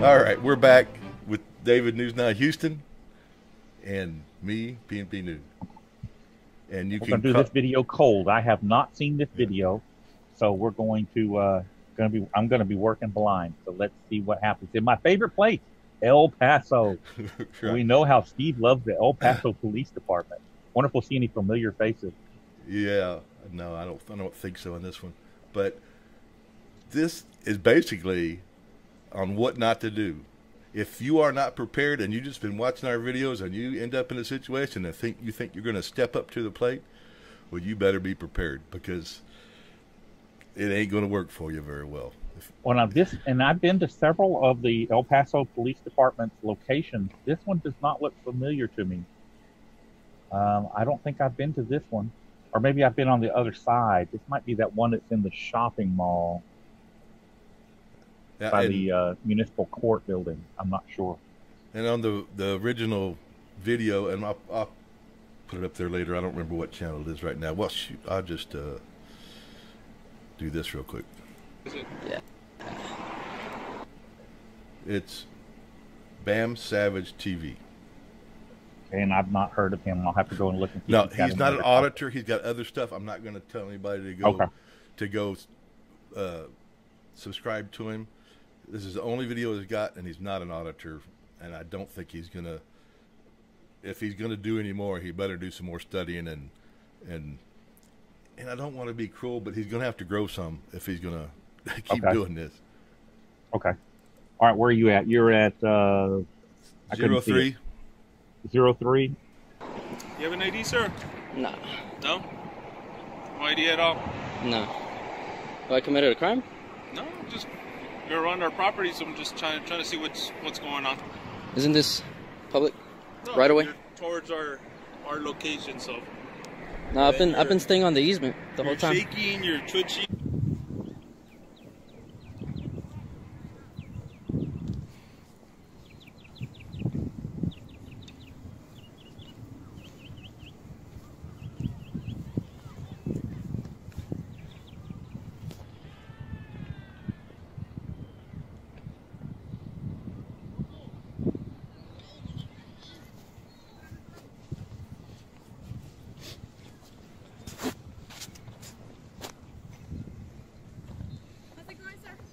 All right, we're back with David News Now Houston and me, PandP News. And you we're can going to do this video cold. I have not seen this video, so we're going to I'm going to be working blind. So let's see what happens in my favorite place, El Paso. Right. We know how Steve loves the El Paso Police Department. Wonder if we'll see any familiar faces. Yeah, no, I don't think so in this one. But this is basically on what not to do. If you are not prepared and you've just been watching our videos and you end up in a situation and you think you're going to step up to the plate, well, you better be prepared, because it ain't going to work for you very well. Well, now I've been to several of the El Paso Police Department's locations. This one does not look familiar to me. I don't think I've been to this one, or maybe I've been on the other side. This might be that one that's in the shopping mall. By the municipal court building. I'm not sure. And on the original video, and I'll put it up there later. I don't remember what channel it is right now. Well, shoot, I'll just do this real quick. Yeah. It's Bam Savage TV. And I've not heard of him. I'll have to go and look and see. No, he's not an auditor. He's got other stuff. I'm not going to tell anybody to go subscribe to him. This is the only video he's got, and he's not an auditor, and I don't think he's gonna. If he's gonna do any more, he better do some more studying, and I don't want to be cruel, but he's gonna have to grow some if he's gonna keep doing this. Okay. All right, where are you at? You're at 03. 03. You have an ID, sir? No. No? No ID at all? No. Have I committed a crime? No, just you're around our property, so I'm just trying to see what's going on. Isn't this public? No, right away? You're towards our location, so. No, I've been staying on the easement the whole time. You're shaking, you're twitching.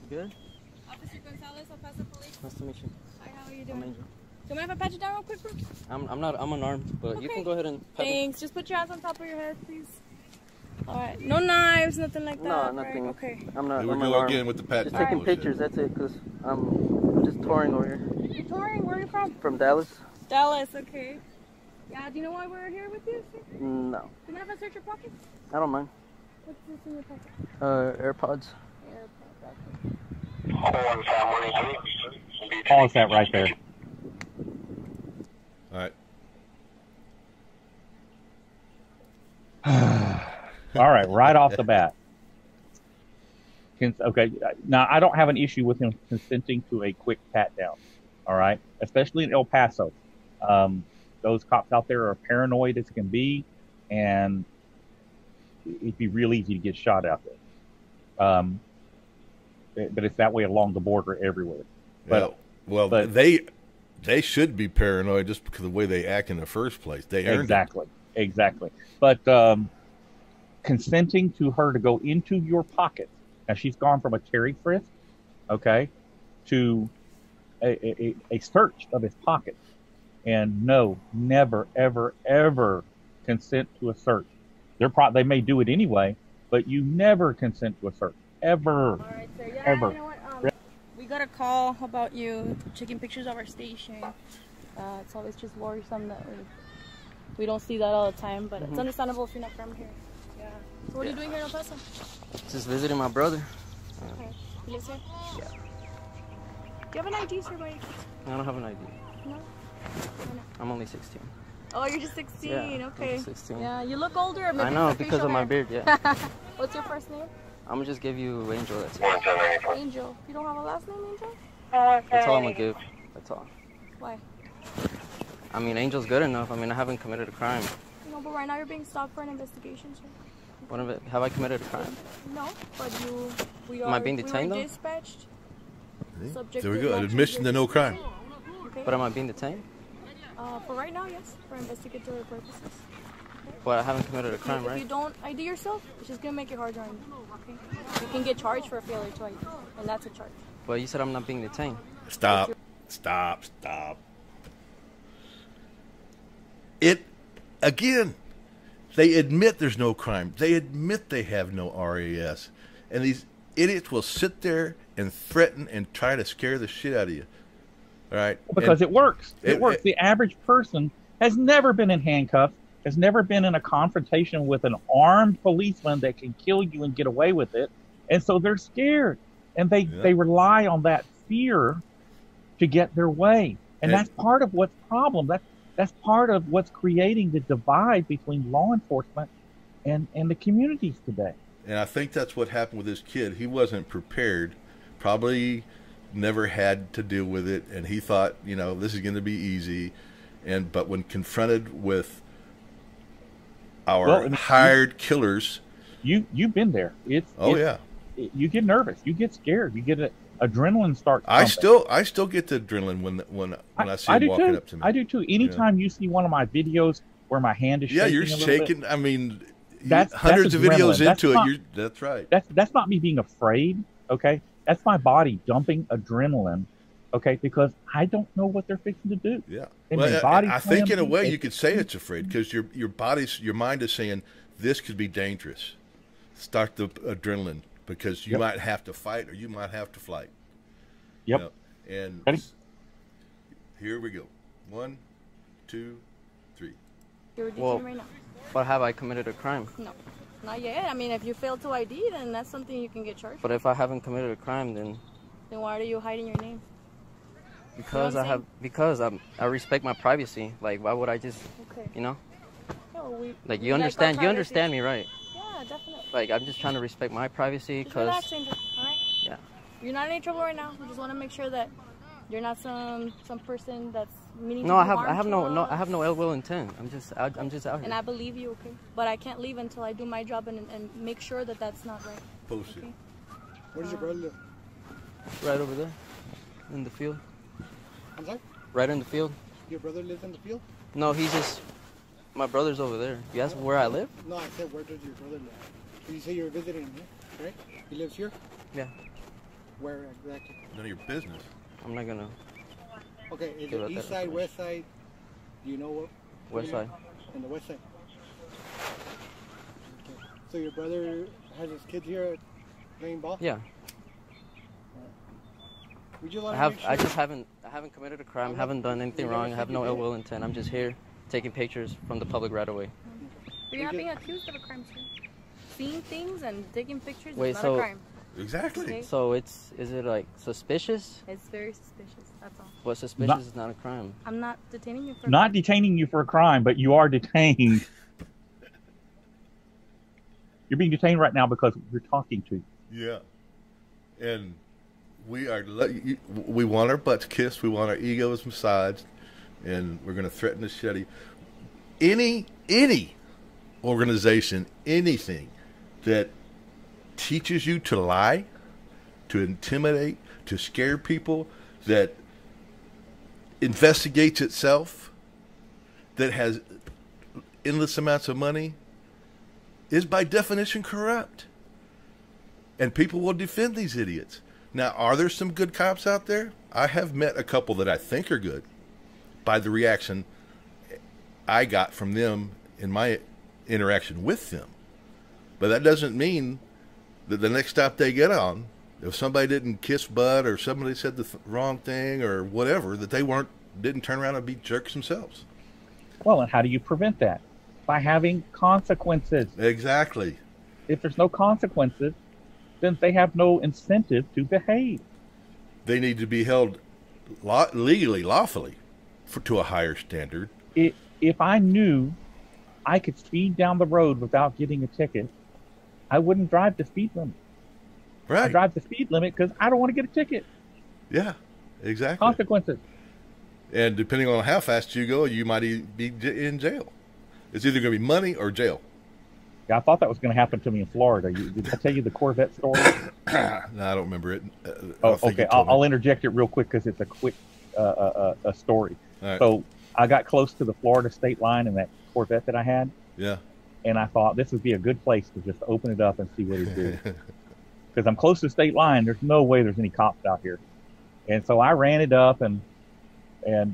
Good. Officer Gonzalez, El Paso Police. Nice to meet you. Hi, how are you doing? I'm Angel. Do you mind if I pat you down real quick, bro? I'm unarmed, but okay. You can go ahead and pat me. Thanks. Just put your hands on top of your head, please. All right. No knives, nothing like that. No, nothing. Right? Okay. I'm not. We'll go again with the pat. Just taking pictures. That's it. Cause I'm just touring over here. You're touring? Where are you from? From Dallas. Dallas. Okay. Yeah. Do you know why we're here with you, sir? No. Can I have a search your pockets? I don't mind. What's this in your pocket? AirPods. AirPods. Pause that right there. All right. All right, right off the bat. Okay, now I don't have an issue with him consenting to a quick pat down. All right, especially in El Paso. Those cops out there are paranoid as can be, and it'd be real easy to get shot out there. But it's that way along the border everywhere. But, well, they should be paranoid just because of the way they act in the first place. They earned it. Exactly. But consenting to her to go into your pocket. Now, she's gone from a Terry frisk, okay, to a search of his pocket. And no, never, ever, ever consent to a search. They may do it anyway, but you never consent to a search. Ever. All right, sir. Yeah, ever. You know what? We got a call about you taking pictures of our station. It's always just worrisome that we don't see that all the time, but it's understandable if you're not from here. Yeah. So what are you doing here in El Paso? Just visiting my brother. Okay. He lives here? Yeah. Do you have an ID, sir, by any chance? I don't have an ID. No? I'm only 16. Oh, you're just 16. Yeah, okay. I'm 16. Yeah, you look older. Maybe I know, it's the because facial of my hair. beard, yeah. What's your first name? I'm gonna just give you Angel, that's it. Angel. You don't have a last name, Angel? That's all I'm gonna give. That's all. Why? I mean, Angel's good enough. I mean, I haven't committed a crime. No, but right now you're being stopped for an investigation, sir. What of it? Have I committed a crime? No, but we Am I being detained, though? Dispatched. Subject There we to go. not Admission to no crime. Okay. But am I being detained? For right now, yes. For investigatory purposes. But I haven't committed a crime, If right? you don't ID yourself, it's just gonna make it harder on you. Okay. You can get charged for a failure to ID, and that's a charge. Well, you said I'm not being detained. Stop. It, again, they admit there's no crime. They admit they have no RAS. And these idiots will sit there and threaten and try to scare the shit out of you. All right? Because it works. It works. The average person has never been in handcuffs, has never been in a confrontation with an armed policeman that can kill you and get away with it. And so they're scared. And they rely on that fear to get their way. And that's part of what's problem. That's part of what's creating the divide between law enforcement and the communities today. And I think that's what happened with this kid. He wasn't prepared, probably never had to deal with it, and he thought, this is going to be easy. But when confronted with our hired killers, you've been there. You get nervous, you get scared, you get adrenaline starts. I still get the adrenaline when I see him walking up to me. I do too. Anytime you see one of my videos where my hand is shaking, you're shaking. Bit, I mean, that's hundreds of videos into it. That's right. That's not me being afraid. Okay, that's my body dumping adrenaline. Okay, because I don't know what they're fixing to do. Yeah. I think in a way you could say it's afraid because your mind is saying this could be dangerous. Start the adrenaline because you might have to fight or you might have to flight. Yep. And ready? Here we go. 1, 2, 3. You're detained right now. But have I committed a crime? No, not yet. I mean, if you fail to ID, then that's something you can get charged. But if I haven't committed a crime, then why are you hiding your name? Because I respect my privacy. Like, why would I just, No, you understand me, right? Yeah, definitely. Like, I'm just trying to respect my privacy because. Relax, Angel. All right. Yeah. You're not in any trouble right now. We just want to make sure that you're not some person that's meaning. No, I have no ill will intent. I'm just out here. And I believe you, okay? But I can't leave until I do my job and make sure that that's not right. Post it. Where does your brother live? Right over there, in the field. I'm sorry? Right in the field. Your brother lives in the field? No, my brother's over there. You asked where I live? No, I said where does your brother live? So you say you're visiting him, right? He lives here? Yeah. Where exactly? None of your business. I'm not gonna. Okay, is it east side, west side? Do you know what? West side. In the west side. Okay. So your brother has his kids here playing ball? Yeah. Would you like I haven't committed a crime, haven't done anything wrong, I have no ill will intent. I'm just here taking pictures from the public right away. But you're not being accused of a crime, sir. Seeing things and taking pictures is not a crime. Exactly. Okay. So is it like suspicious? It's very suspicious, that's all. What suspicious is not a crime? I'm not detaining you for not detaining you for a crime, but you are detained. You're being detained right now because we're talking to you. Yeah. And we want our butts kissed, we want our egos massaged, and we're going to threaten the shit out of you. Any organization, anything that teaches you to lie, to intimidate, to scare people, that investigates itself, that has endless amounts of money, is by definition corrupt. And people will defend these idiots. Now, are there some good cops out there? I have met a couple that I think are good by the reaction I got from them in my interaction with them. But that doesn't mean that the next stop they get on, if somebody didn't kiss butt or somebody said the wrong thing or whatever, that they didn't turn around and be jerks themselves. Well, and how do you prevent that? By having consequences. Exactly. If there's no consequences, then they have no incentive to behave. They need to be held legally, lawfully, to a higher standard. If I knew I could speed down the road without getting a ticket, I wouldn't drive the speed limit. Right. I drive the speed limit because I don't want to get a ticket. Yeah, exactly. Consequences. And depending on how fast you go, you might be in jail. It's either going to be money or jail. Yeah, I thought that was going to happen to me in Florida. Did I tell you the Corvette story? No, I don't remember it. Okay. I'll interject it real quick because it's a quick a story. Right. So I got close to the Florida state line in that Corvette that I had. Yeah. And I thought this would be a good place to just open it up and see what it do. Because I'm close to the state line. There's no way there's any cops out here. And so I ran it up, and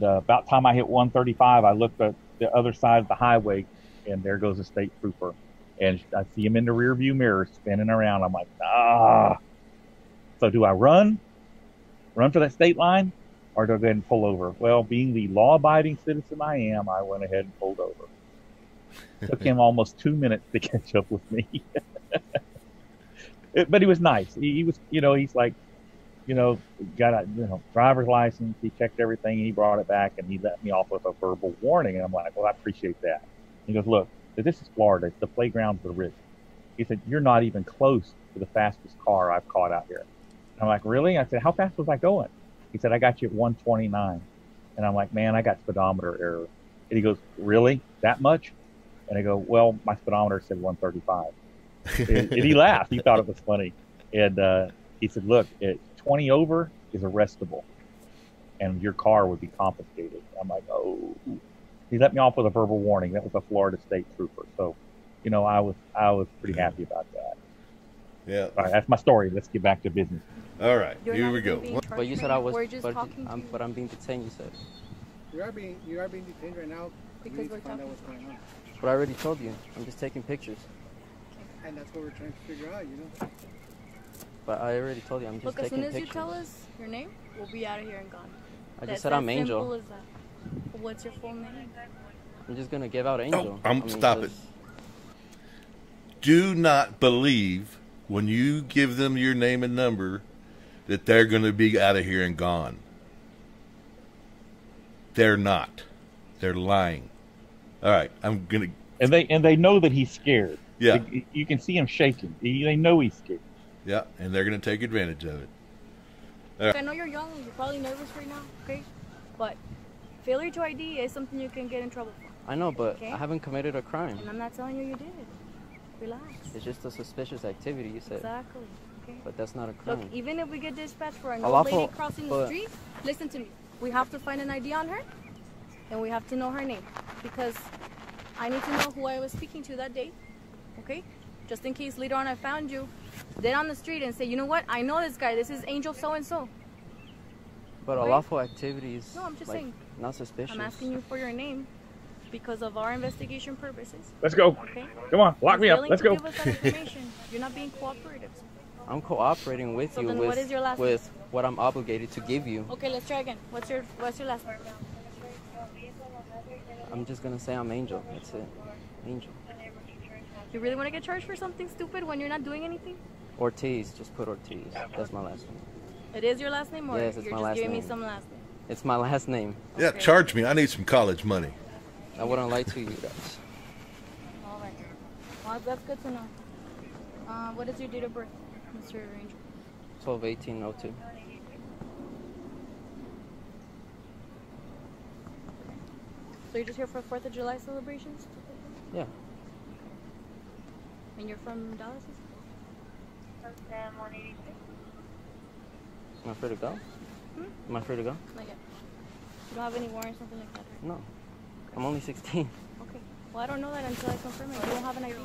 about time I hit 135, I looked at the other side of the highway, and there goes a state trooper. And I see him in the rear view mirror spinning around. I'm like, ah. So do I run for that state line, or do I go ahead and pull over? Well, being the law-abiding citizen I am, I went ahead and pulled over. Took him almost 2 minutes to catch up with me. But he was nice. He was, he's like, got a driver's license. He checked everything. He brought it back, and he let me off with a verbal warning. And I'm like, well, I appreciate that. He goes, look, this is Florida. It's the playground for the rich. He said, you're not even close to the fastest car I've caught out here. And I'm like, really? I said, how fast was I going? He said, I got you at 129. And I'm like, man, I got speedometer error. And he goes, really? That much? And I go, well, my speedometer said 135. And he laughed. He thought it was funny. And he said, look, 20 over is arrestable, and your car would be confiscated. I'm like, oh. He let me off with a verbal warning. That was a Florida state trooper. So, I was pretty happy about that. Yeah. All right, that's my story. Let's get back to business. All right, here we go. But you said I was, but I'm being detained, you said. You are being detained right now Because we need we're to find out talking. what's going on. But I already told you. I'm just taking pictures. And that's what we're trying to figure out, But I already told you I'm just Look, as taking soon as pictures. you tell us your name, we'll be out of here and gone. I That's just said I'm as Angel. simple as that. What's your full name? I'm just gonna give out Angel. Stop it. Do not believe when you give them your name and number that they're going to be out of here and gone. They're not. They're lying. All right, I'm gonna. And they know that he's scared. Yeah. You can see him shaking. They know he's scared. Yeah, and they're going to take advantage of it. Look, I know you're young and you're probably nervous right now, okay? But failure to ID is something you can get in trouble for. I know, but Okay. I haven't committed a crime. And I'm not telling you did. Relax. It's just a suspicious activity, you said. Exactly. Okay. But that's not a crime. Look, even if we get dispatched for an A old lawful- lady crossing the but- street, listen to me. We have to find an ID on her, and we have to know her name, because I need to know who I was speaking to that day. Okay? Just in case later on I found you dead on the street and say, you know what? I know this guy. This is Angel so and so. But a Right? lawful activity is No, I'm just like, saying. not suspicious. I'm asking you for your name because of our investigation purposes. Let's go. Okay? Come on, lock me You're up. willing Let's to go. give us that information. You're not being cooperative. I'm cooperating with So you then with, what is your last with what I'm obligated to give you. Okay, let's try again. What's your last name? I'm just gonna say I'm Angel. That's it. Angel. You really want to get charged for something stupid when you're not doing anything? Ortiz. Just put Ortiz. That's my last name. It is your last name, or Yes, it's you're my just last giving me name. some last name? It's my last name. Yeah, Okay. charge me. I need some college money. I wouldn't lie to you guys. All right. Well, that's good to know. What is your date of birth, Mr. Angel? 12/18/02. So you're just here for 4th of July celebrations? Yeah. And you're from Dallas? Am I free to go? Am I free to go? Not yet. You don't have any warrants, something like that, right? No. I'm only 16. Okay. Well, I don't know that until I confirm it. You don't have an ID.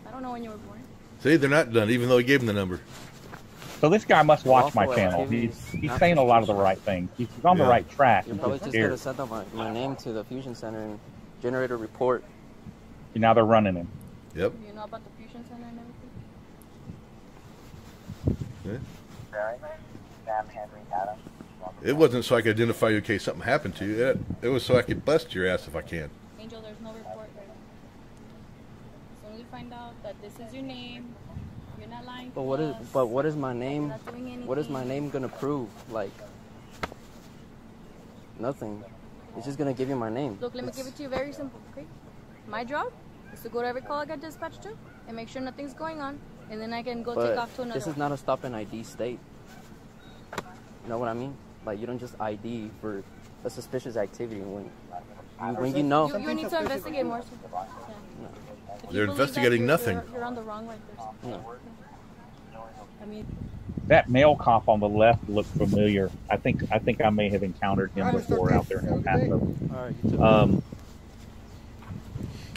I don't know when you were born. See, they're not done, even though he gave them the number. So this guy must watch my Lawful channel. activities, He's not saying a lot of the suspicious. right things. He's on the Yeah. right track. You're He's probably just just gonna scared. send up my name to the Fusion Center and generate a report. Now they're running him. Yep. Do you know about the Fusion Center and everything? Yeah. It wasn't so I could identify you in case something happened to you. It was so I could bust your ass if I can. Angel, there's no report there. As soon as we find out that this is your name, you're not lying to But what is us, what is my you're name? not doing What is my anything. name gonna prove? Like nothing. It's just gonna give you my name. Look, let me give it to you very simple, okay? My job is to go to every call I get dispatched to and make sure nothing's going on, and then I can go take off to But another this is one. not a stop and ID state. You know what I mean? Like you don't just ID for a suspicious activity when you know. You need to investigate more. So. Yeah. If you They're believe that, investigating nothing. You're on the wrong right there. No. I mean, That male cop on the left looked familiar. I think I may have encountered him before out there in El Paso. All right, you too.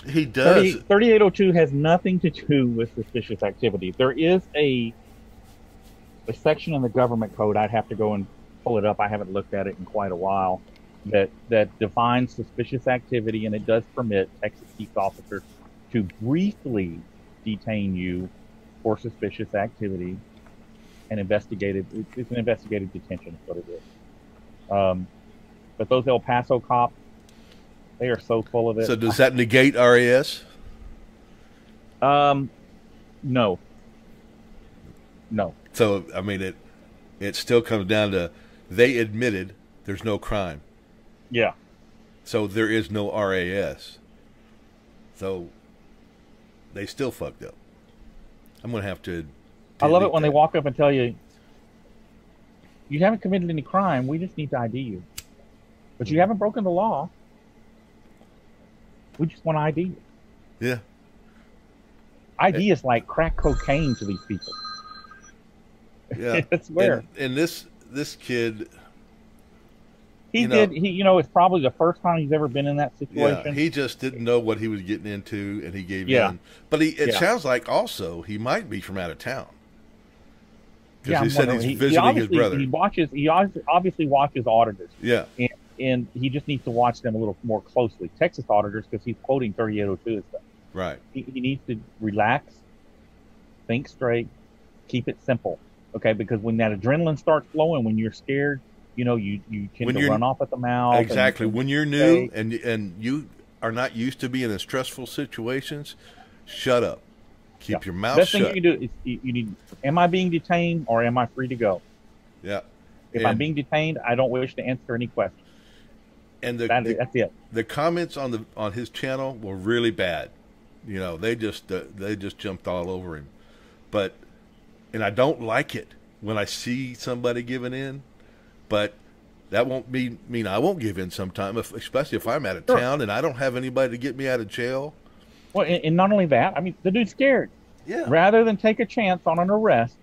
He does. 3802 has nothing to do with suspicious activity. There is a section in the government code. I'd have to go and pull it up. I haven't looked at it in quite a while. That defines suspicious activity, and it does permit Texas Chief's officers to briefly detain you for suspicious activity and investigated. It's an investigative detention, is what it is. But those El Paso cops, they are so full of it. So does that negate RAS? No. So I mean, it still comes down to they admitted there's no crime. Yeah. So there is no RAS. So they still fucked up. I'm gonna have to. I love it when they walk up and tell you, you haven't committed any crime. We just need to ID you, but you haven't broken the law. We just want to ID you. Yeah. ID is like crack cocaine to these people. Yeah. I swear. And this kid. It's probably the first time he's ever been in that situation. Yeah, he just didn't know what he was getting into, and he gave Yeah. in. But it sounds like also he might be from out of town. Because Yeah, he said he's visiting his brother. He obviously watches auditors. Yeah. And he just needs to watch them a little more closely. Texas auditors, because he's quoting 3802 and stuff. Right. He needs to relax, think straight, keep it simple. Okay, because when that adrenaline starts flowing, when you're scared, you tend to run off at the mouth. Exactly. When you're new and you are not used to being in stressful situations, shut up. Keep your mouth Best shut. thing you can do is you need, am I being detained or am I free to go? Yeah. If I'm being detained, I don't wish to answer any questions. And that's it. The comments on his channel were really bad. They just jumped all over him. And I don't like it when I see somebody giving in, but that won't mean I won't give in sometime, especially if I'm out of town and I don't have anybody to get me out of jail. Well, and not only that, I mean, the dude's scared. Yeah. Rather than take a chance on an arrest,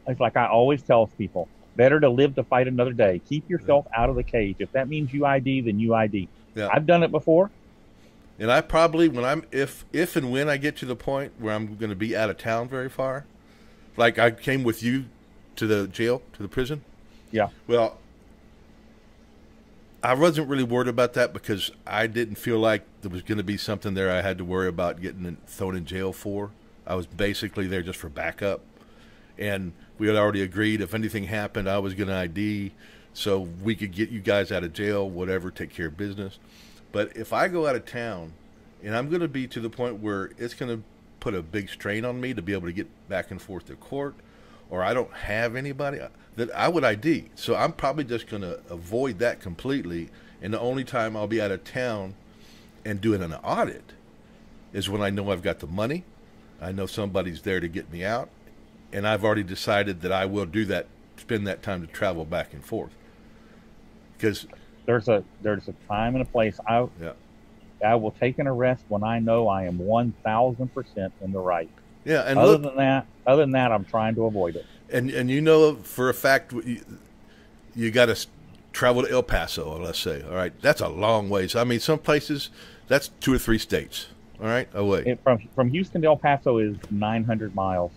it's like I always tell people, better to live to fight another day. Keep yourself out of the cage. If that means you ID, then you ID. Yeah. I've done it before. And I probably, if and when I get to the point where I'm going to be out of town very far, like I came with you to the jail, to the prison. Yeah. Well, I wasn't really worried about that because I didn't feel like there was going to be something there I had to worry about getting thrown in jail for. I was basically there just for backup. And we had already agreed if anything happened, I was going to ID so we could get you guys out of jail, whatever, take care of business. But if I go out of town and I'm going to be to the point where it's going to put a big strain on me to be able to get back and forth to court, or I don't have anybody, that I would ID. So I'm probably just going to avoid that completely. And the only time I'll be out of town and doing an audit is when I know I've got the money, I know somebody's there to get me out, and I've already decided that I will do that, spend that time to travel back and forth. Because there's a time and a place. I will take an arrest when I know I am 1,000% in the right. Yeah, and other than that, I'm trying to avoid it. And for a fact, you got to travel to El Paso, let's say. All right, that's a long ways. I mean, some places that's 2 or 3 states. All right, away. From Houston to El Paso is 900 miles.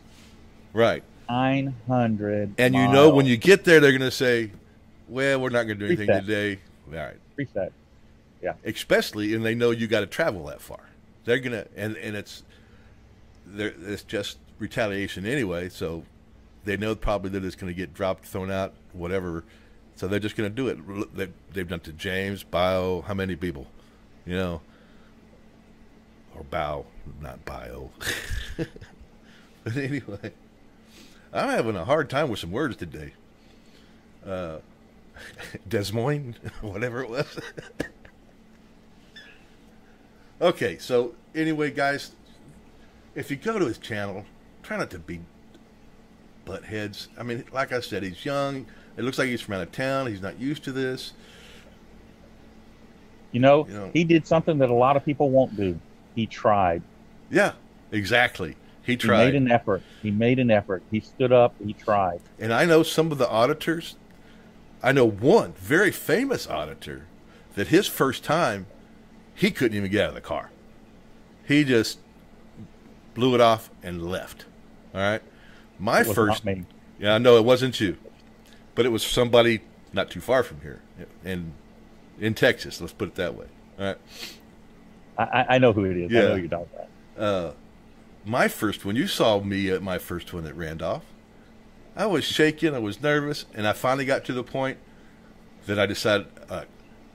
Right. 900. And miles. When you get there, they're going to say, "Well, we're not going to do anything today." All right. Reset. Yeah. Especially, and they know you got to travel that far. They're gonna, and it's just retaliation anyway. So they know probably that it's going to get dropped, thrown out, whatever. So they're just going to do it. They've done it to James, Bio, how many people, or Bao, not Bio. But anyway, I'm having a hard time with some words today. Des Moines, whatever it was. Okay, so anyway, guys, if you go to his channel, try not to be butt heads. I mean, like I said, he's young. It looks like he's from out of town. He's not used to this. He did something that a lot of people won't do. He tried. Yeah, exactly. He He tried. made an effort. He made an effort. He stood up. He tried. And I know some of the auditors. I know one very famous auditor that his first time, he couldn't even get out of the car. He just blew it off and left. All right. My It was first, not me. yeah, I know it wasn't you, but it was somebody not too far from here, in Texas. Let's put it that way. All right. I know who it is. Yeah. I know who you're talking about. My first one, you saw me at my first one at Randolph. I was shaking, I was nervous, and I finally got to the point that I decided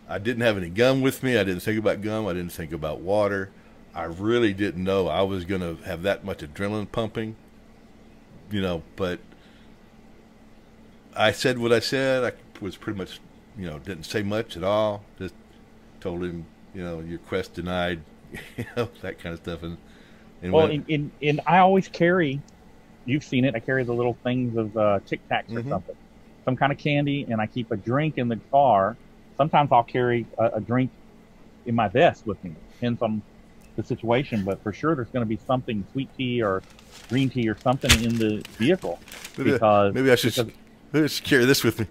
I didn't have any gum with me. I didn't think about gum. I didn't think about water. I really didn't know I was going to have that much adrenaline pumping, but I said what I said. I was pretty much, didn't say much at all. Just told him, your quest denied, that kind of stuff. And Well, in I always carry, you've seen it, I carry the little things of Tic Tacs or something, some kind of candy, and I keep a drink in the car. Sometimes I'll carry a drink in my vest with me. Depends on the situation, but for sure there's going to be something, sweet tea or green tea or something in the vehicle. Because maybe I should carry this with me.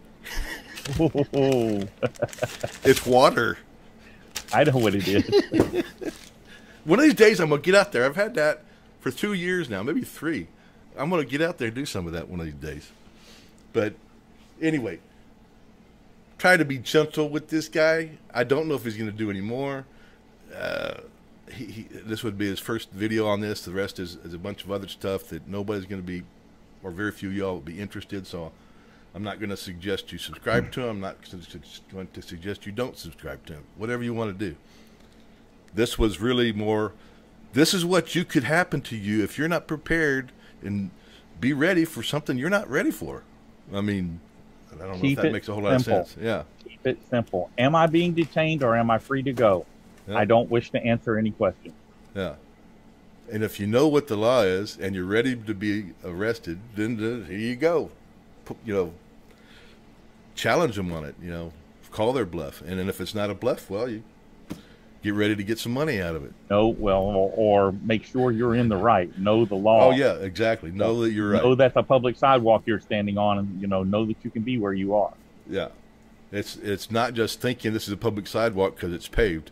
It's water. I know what it is. One of these days I'm going to get out there. I've had that for 2 years now, maybe 3. I'm going to get out there and do some of that one of these days. But anyway, try to be gentle with this guy. I don't know if he's going to do any more. This would be his first video on this. The rest is a bunch of other stuff that nobody's going to be, or very few of y'all will be interested. So I'm not going to suggest you subscribe to him. I'm not going to suggest you don't subscribe to him. Whatever you want to do. This was really more, this is what you could happen to you if you're not prepared and be ready for something you're not ready for. I mean, I don't know if that makes a whole lot of sense. Yeah. Keep it simple. Am I being detained or am I free to go? Yeah. I don't wish to answer any questions. Yeah. And if you know what the law is and you're ready to be arrested, then here you go. Challenge them on it, call their bluff. And then if it's not a bluff, well, you get ready to get some money out of it. No, well, or make sure you're in the right. Know the law. Oh, yeah, exactly. Know that you're right. Know that's a public sidewalk you're standing on, and, know that you can be where you are. Yeah. It's not just thinking this is a public sidewalk because it's paved,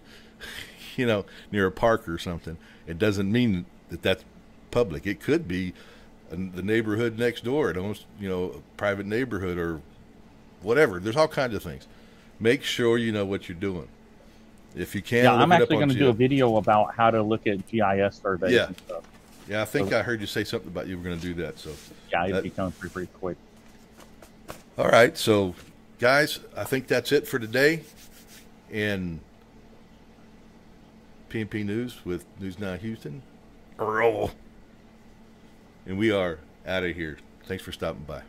near a park or something. It doesn't mean that that's public. It could be the neighborhood next door. It owns, a private neighborhood or whatever. There's all kinds of things. Make sure you know what you're doing. If you can, I'm actually going to do a video about how to look at GIS surveys and stuff. Yeah, I think I heard you say something about you were going to do that. So yeah, it becomes pretty quick. All right, so guys, I think that's it for today. And PandP News with News Now Houston. Roll. And we are out of here. Thanks for stopping by.